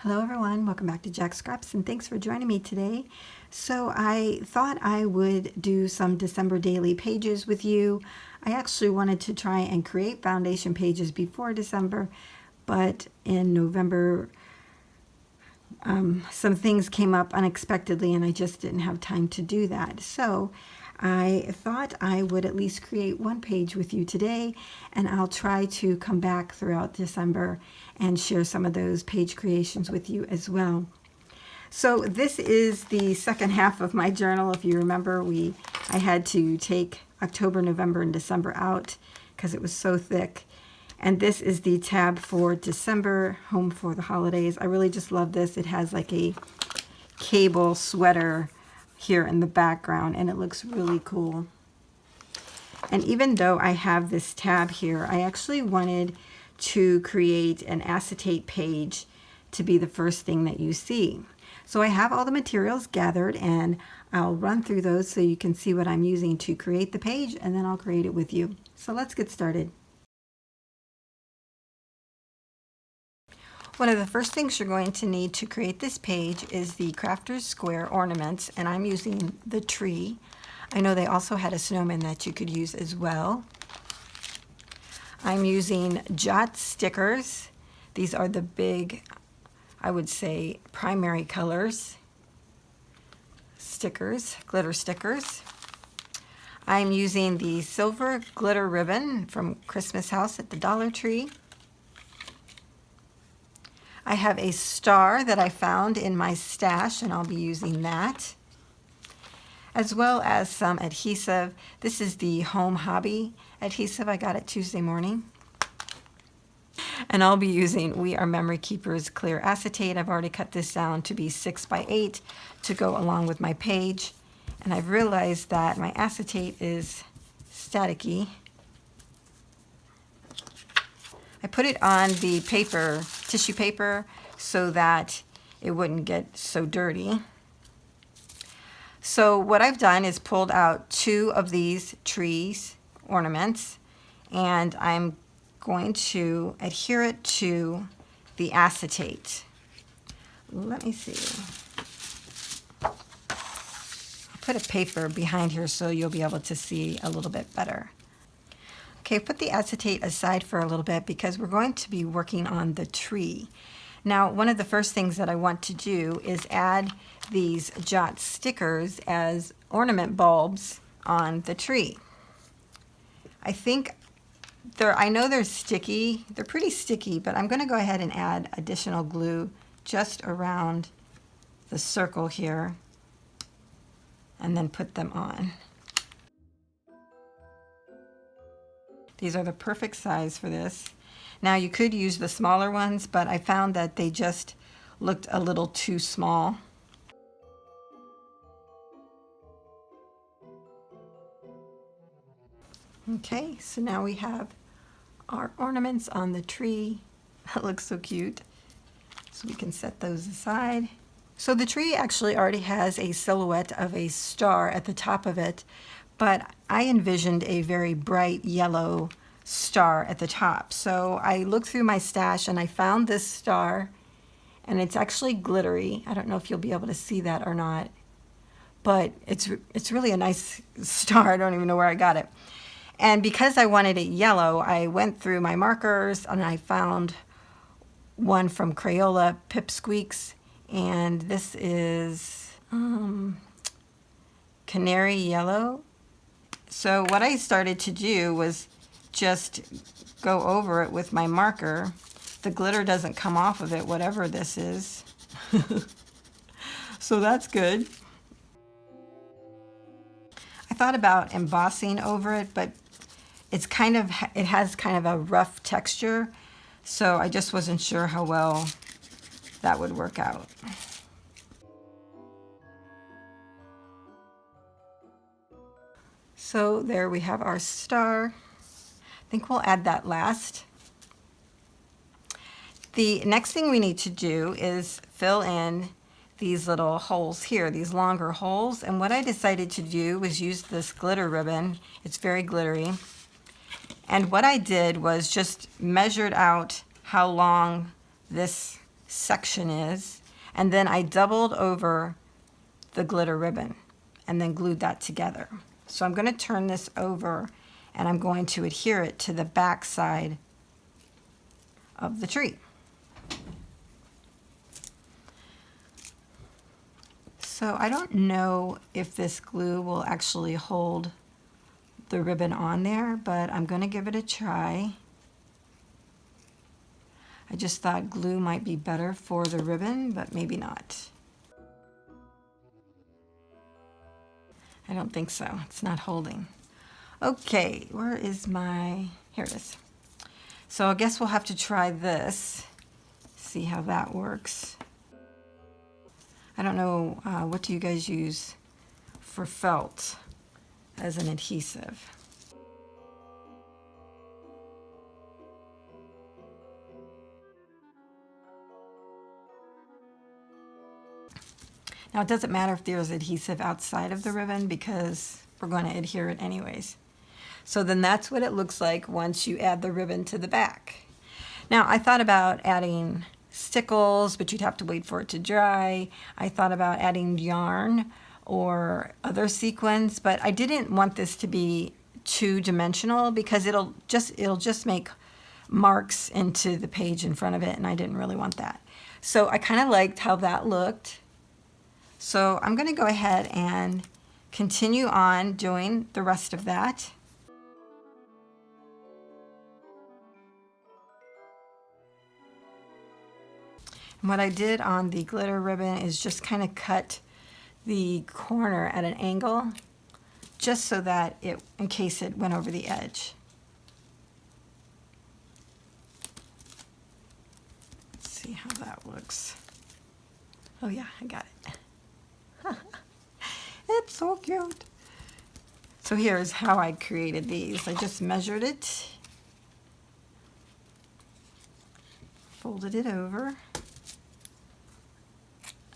Hello everyone, welcome back to Jacqs and thanks for joining me today. So I thought I would do some December daily pages with you. I actually wanted to try and create foundation pages before December, but in November some things came up unexpectedly and I just didn't have time to do that. So I thought I would at least create one page with you today, and I'll try to come back throughout December and share some of those page creations with you as well. So this is the second half of my journal. If you remember, I had to take October, November, and December out because it was so thick. And this is the tab for December, Home for the Holidays. I really just love this. It has like a cable sweater here in the background and it looks really cool. And even though I have this tab here, I actually wanted to create an acetate page to be the first thing that you see. So I have all the materials gathered and I'll run through those so you can see what I'm using to create the page, and then I'll create it with you. So let's get started. One of the first things you're going to need to create this page is the Crafter's Square ornaments, and I'm using the tree. I know they also had a snowman that you could use as well. I'm using Jacqs stickers. These are the big, I would say, primary colors. Stickers, glitter stickers. I'm using the silver glitter ribbon from Christmas House at the Dollar Tree. I have a star that I found in my stash, and I'll be using that, as well as some adhesive. This is the Home Hobby adhesive. I got it Tuesday morning. And I'll be using We Are Memory Keepers clear acetate. I've already cut this down to be 6 by 8 to go along with my page. And I've realized that my acetate is staticky. I put it on the paper, tissue paper, so that it wouldn't get so dirty. So what I've done is pulled out 2 of these trees ornaments, and I'm going to adhere it to the acetate. Let me see. I'll put a paper behind here so you'll be able to see a little bit better. Okay, put the acetate aside for a little bit because we're going to be working on the tree. Now, one of the first things that I want to do is add these Jacqs stickers as ornament bulbs on the tree. I know they're sticky. They're pretty sticky, but I'm going to go ahead and add additional glue just around the circle here and then put them on. These are the perfect size for this. Now you could use the smaller ones, but I found that they just looked a little too small. Okay, so now we have our ornaments on the tree. That looks so cute. So we can set those aside. So the tree actually already has a silhouette of a star at the top of it, but I envisioned a very bright yellow star at the top. So I looked through my stash and I found this star, and it's actually glittery. I don't know if you'll be able to see that or not, but it's really a nice star. I don't even know where I got it. And because I wanted it yellow, I went through my markers and I found one from Crayola, Pipsqueaks, and this is canary yellow. So what I started to do was just go over it with my marker. The glitter doesn't come off of it, whatever this is. So that's good. I thought about embossing over it, but it has kind of a rough texture, so I just wasn't sure how well that would work out. So there we have our star. I think we'll add that last. The next thing we need to do is fill in these little holes here, these longer holes. And what I decided to do was use this glitter ribbon. It's very glittery. And what I did was just measured out how long this section is, and then I doubled over the glitter ribbon and then glued that together. So I'm going to turn this over and I'm going to adhere it to the back side of the tree. So I don't know if this glue will actually hold the ribbon on there, but I'm going to give it a try. I just thought glue might be better for the ribbon, but maybe not. I don't think so. It's not holding. Okay, where is my... Here it is. So I guess we'll have to try this, see how that works. I don't know, what do you guys use for felt as an adhesive? Now it doesn't matter if there's adhesive outside of the ribbon because we're going to adhere it anyways. So then that's what it looks like once you add the ribbon to the back. Now I thought about adding stickles, but you'd have to wait for it to dry. I thought about adding yarn or other sequins, but I didn't want this to be two-dimensional because it'll just make marks into the page in front of it, and I didn't really want that. So I kind of liked how that looked. So I'm going to go ahead and continue on doing the rest of that. And what I did on the glitter ribbon is just kind of cut the corner at an angle, just so that it, in case it went over the edge. Let's see how that looks. Oh yeah, I got it. It's so cute. So here's how I created these. I just measured it, folded it over,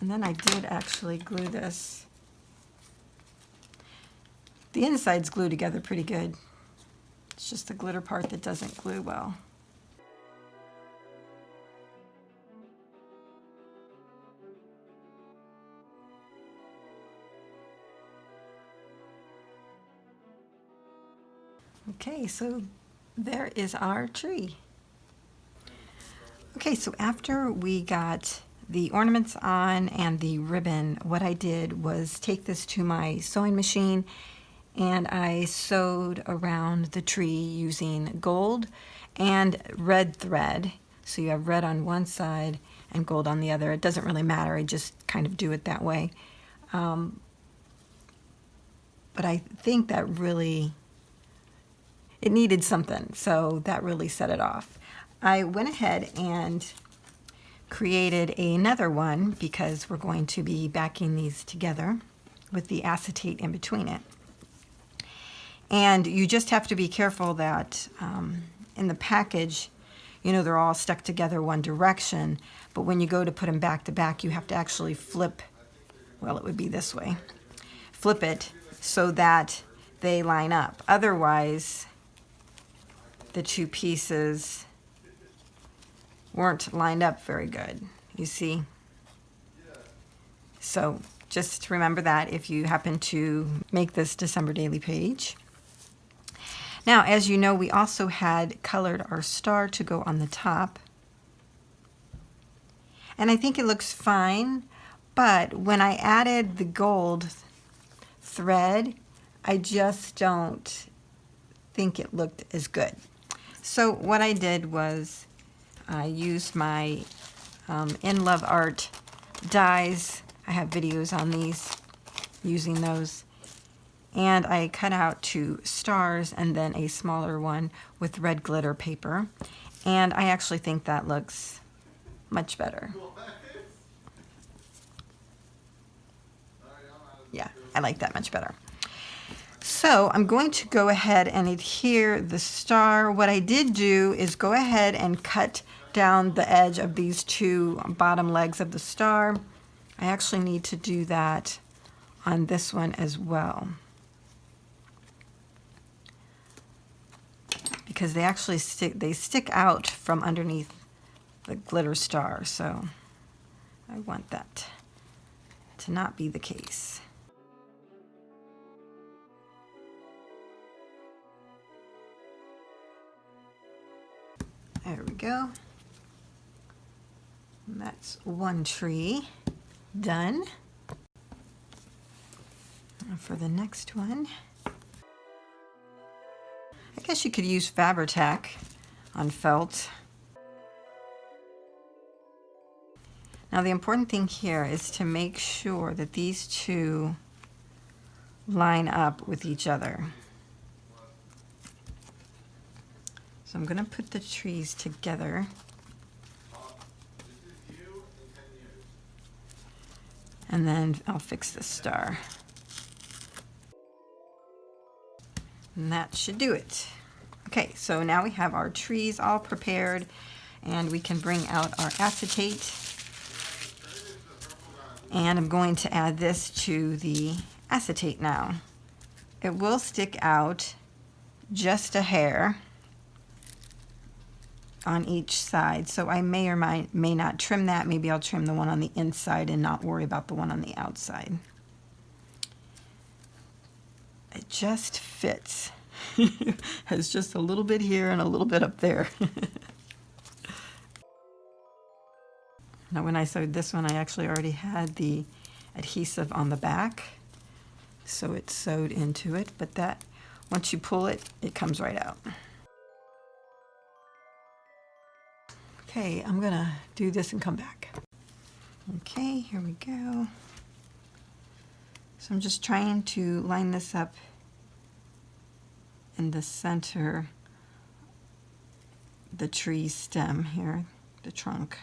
and then I did actually glue this. The insides glue together pretty good. It's just the glitter part that doesn't glue well. Okay, so there is our tree. Okay, so after we got the ornaments on and the ribbon, what I did was take this to my sewing machine and I sewed around the tree using gold and red thread. So you have red on one side and gold on the other. It doesn't really matter, I just kind of do it that way. But I think that really, it needed something, so that really set it off. I went ahead and created another one because we're going to be backing these together with the acetate in between it. And you just have to be careful that in the package, you know, they're all stuck together one direction, but when you go to put them back to back, you have to actually flip, well, it would be this way, flip it so that they line up. Otherwise, the two pieces weren't lined up very good, you see? So just remember that if you happen to make this December daily page. Now, as you know, we also had colored our star to go on the top. And I think it looks fine, but when I added the gold thread, I just don't think it looked as good. So what I did was I used my In Love Art dies. I have videos on these, using those. And I cut out 2 stars and then a smaller one with red glitter paper. And I actually think that looks much better. Yeah, I like that much better. So I'm going to go ahead and adhere the star. What I did do is go ahead and cut down the edge of these 2 bottom legs of the star. I actually need to do that on this one as well, because they actually stick out from underneath the glitter star. So I want that to not be the case. There we go. And that's one tree done. Now for the next one, I guess you could use Fabri-Tac on felt. Now the important thing here is to make sure that these two line up with each other. So I'm going to put the trees together. And then I'll fix the star. And that should do it. Okay, so now we have our trees all prepared, and we can bring out our acetate. And I'm going to add this to the acetate now. It will stick out just a hair on each side, so I may or may not trim that. Maybe I'll trim the one on the inside and not worry about the one on the outside. It just fits. Has just a little bit here and a little bit up there. Now when I sewed this one, I actually already had the adhesive on the back, so it's sewed into it, but that, once you pull it, it comes right out. Okay, I'm gonna do this and come back. Okay, here we go. So I'm just trying to line this up in the center, the tree stem here, the trunk.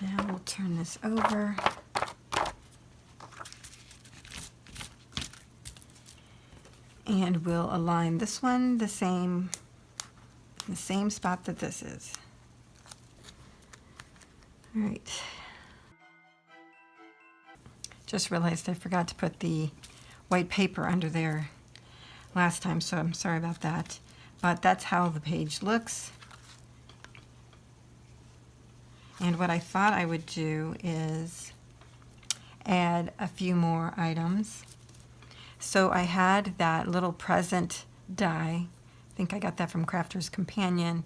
Now we'll turn this over. And we'll align this one the same spot that this is. All right. Just realized I forgot to put the white paper under there last time, so I'm sorry about that. But that's how the page looks. And what I thought I would do is add a few more items. So I had that little present die. I think I got that from Crafter's Companion.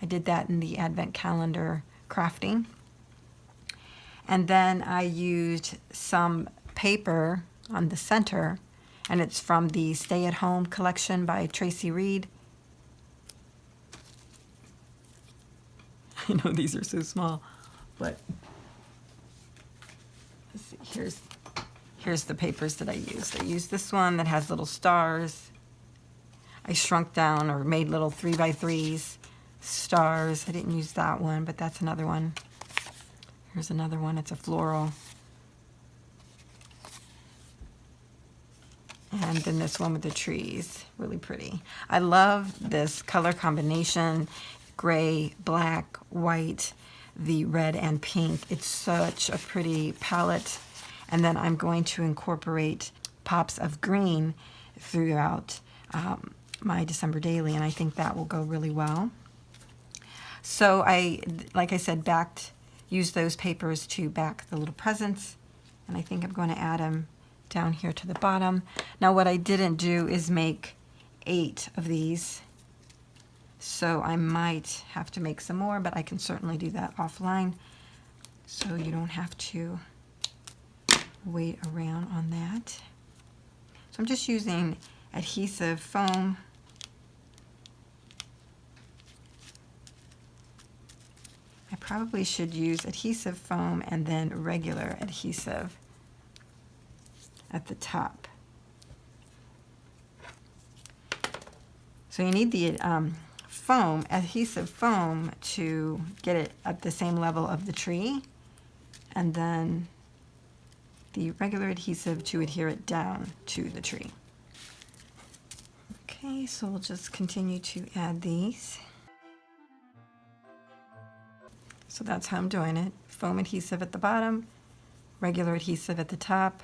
I did that in the Advent Calendar crafting. And then I used some paper on the center, and it's from the Stay at Home collection by Tracy Reed. I know these are so small, but let's see, here's the papers that I used. I used this one that has little stars. I shrunk down or made little 3x3s, stars. I didn't use that one, but that's another one. Here's another one, it's a floral. And then this one with the trees, really pretty. I love this color combination, gray, black, white, the red and pink. It's such a pretty palette. And then I'm going to incorporate pops of green throughout my December daily, and I think that will go really well. So like I said, used those papers to back the little presents, and I think I'm going to add them down here to the bottom. Now what I didn't do is make 8 of these, so I might have to make some more, but I can certainly do that offline, so you don't have to wait around on that. So I'm just using adhesive foam. I probably should use adhesive foam and then regular adhesive at the top. So you need the adhesive foam to get it at the same level of the tree, and then the regular adhesive to adhere it down to the tree. Okay, so we'll just continue to add these. So that's how I'm doing it. Foam adhesive at the bottom, regular adhesive at the top.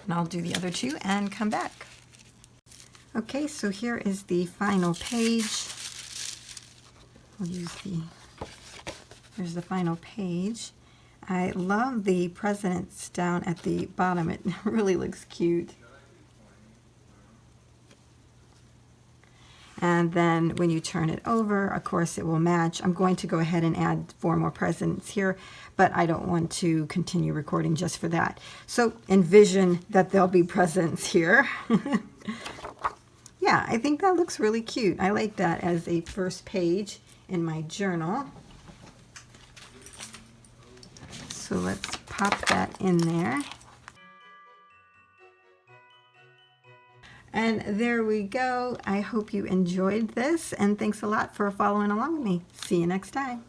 And I'll do the other two and come back. Okay, so here is the final page. We'll use there's the final page. I love the presidents down at the bottom. It really looks cute. And then when you turn it over, of course, it will match. I'm going to go ahead and add 4 more presidents here, but I don't want to continue recording just for that. So envision that there'll be presidents here. Yeah, I think that looks really cute. I like that as a first page in my journal. So let's pop that in there. And there we go. I hope you enjoyed this, and thanks a lot for following along with me. See you next time.